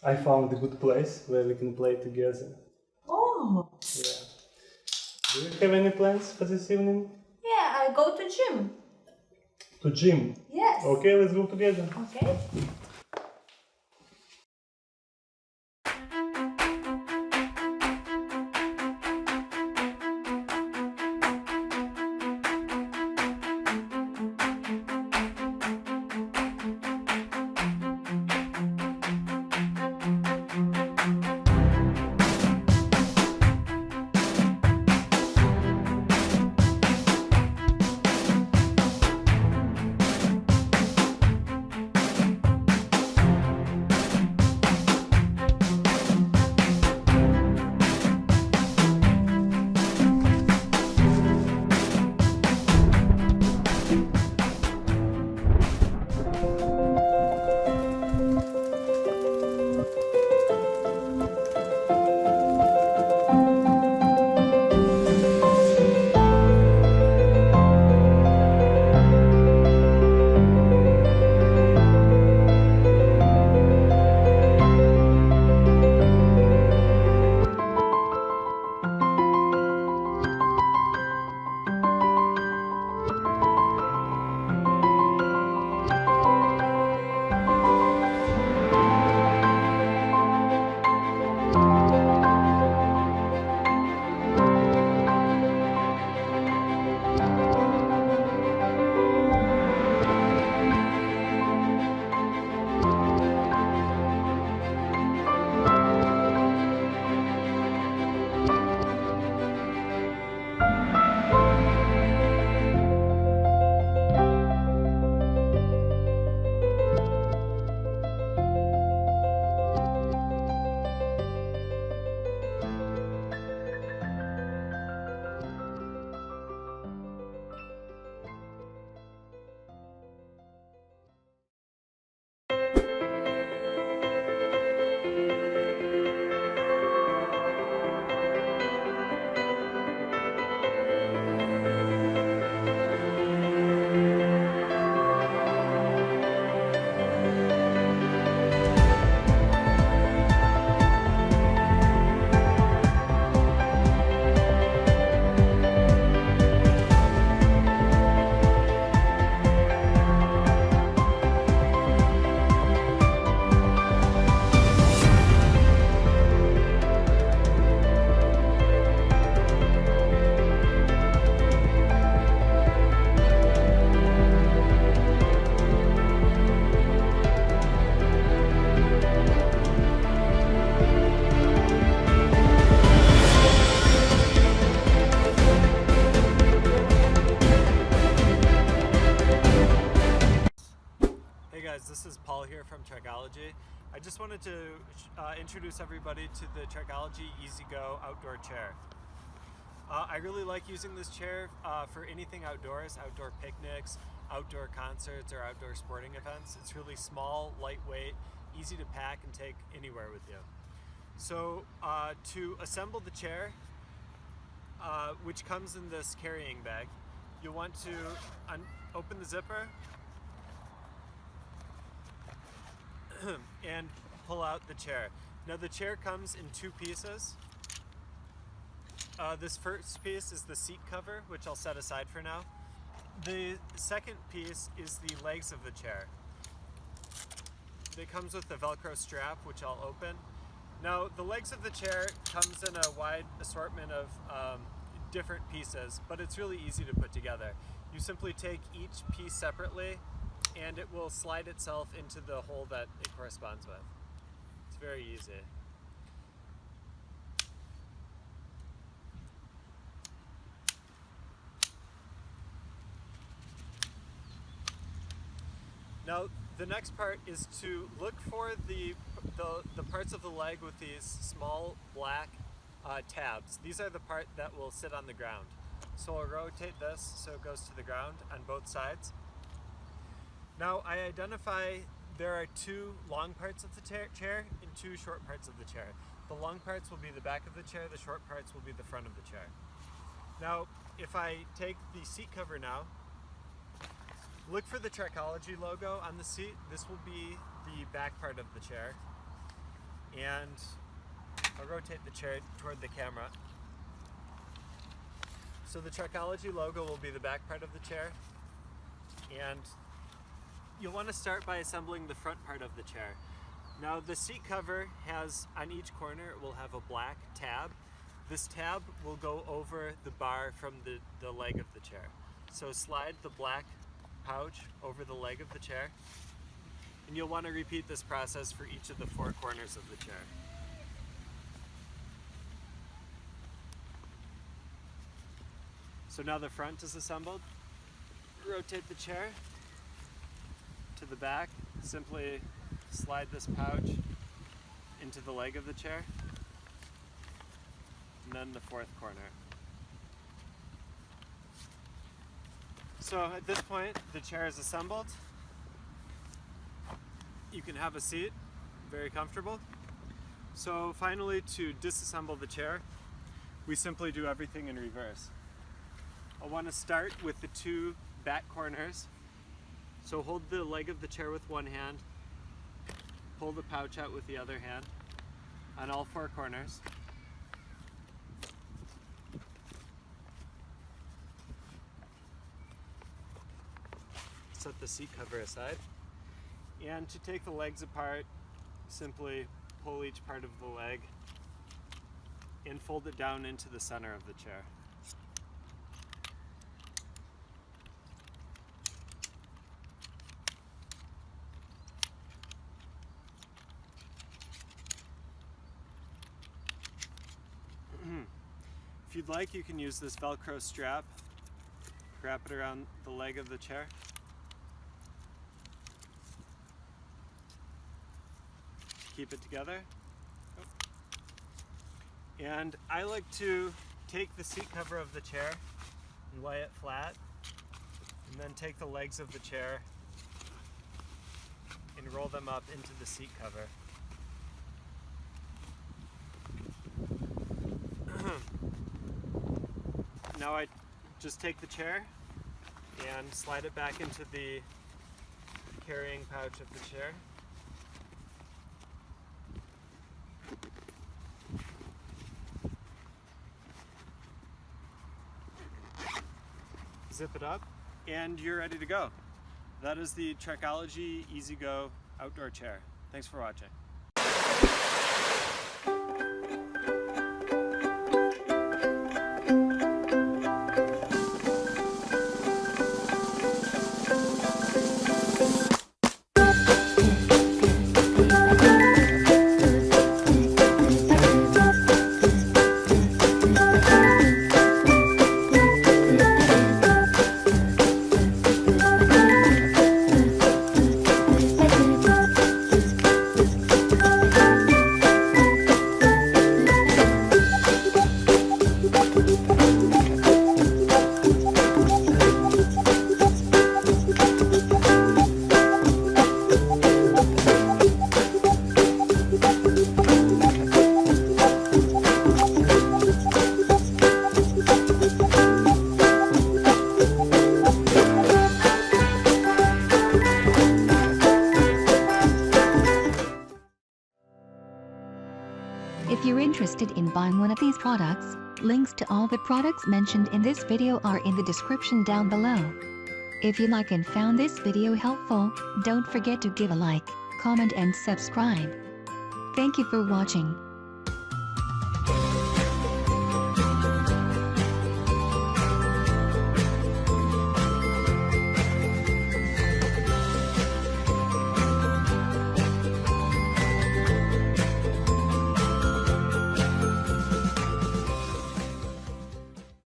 I found a good place where we can play together. Oh, Yeah. Do you have any plans for this evening? yeah, I go to gym. To gym? Yes. Okay, let's go together. Okay. Hey guys, this is Paul here from Trekology. I just wanted to introduce everybody to the Trekology EasyGo outdoor chair. I really like using this chair for anything outdoors, outdoor picnics, outdoor concerts, or outdoor sporting events. It's really small, lightweight, easy to pack and take anywhere with you. So to assemble the chair, which comes in this carrying bag, you'll want to open the zipper and pull out the chair. Now the chair comes in two pieces. This first piece is the seat cover, which I'll set aside for now. The second piece is the legs of the chair. It comes with the Velcro strap, which I'll open. Now the legs of the chair comes in a wide assortment of different pieces, but it's really easy to put together. You simply take each piece separately and it will slide itself into the hole that it corresponds with. It's very easy. Now the next part is to look for the parts of the leg with these small black tabs. These are the part that will sit on the ground. So I'll rotate this so it goes to the ground on both sides. Now I identify there are two long parts of the chair and two short parts of the chair. The long parts will be the back of the chair, the short parts will be the front of the chair. Now if I take the seat cover now, look for the Trekology logo on the seat. This will be the back part of the chair. and I'll rotate the chair toward the camera. So the Trekology logo will be the back part of the chair, and you'll want to start by assembling the front part of the chair. Now the seat cover has, on each corner, it will have a black tab. This tab will go over the bar from the leg of the chair. So slide the black pouch over the leg of the chair, and you'll want to repeat this process for each of the 4 corners of the chair. So now the front is assembled. Rotate the chair to the back. Simply slide this pouch into the leg of the chair, and then the 4th corner. So at this point, the chair is assembled. You can have a seat, very comfortable. So finally, to disassemble the chair, we simply do everything in reverse. I want to start with the 2 back corners. So hold the leg of the chair with one hand, pull the pouch out with the other hand on all 4 corners. Set the seat cover aside. And to take the legs apart, simply pull each part of the leg and fold it down into the center of the chair. If you'd like, you can use this Velcro strap, wrap it around the leg of the chair. Keep it together. And I like to take the seat cover of the chair and lay it flat, and then take the legs of the chair and roll them up into the seat cover. Now I just take the chair and slide it back into the carrying pouch of the chair. Zip it up, and you're ready to go. That is the Trekology EasyGo outdoor chair. Thanks for watching. If you're interested in buying one of these products, links to all the products mentioned in this video are in the description down below. If you like and found this video helpful, don't forget to give a like, comment and subscribe. Thank you for watching.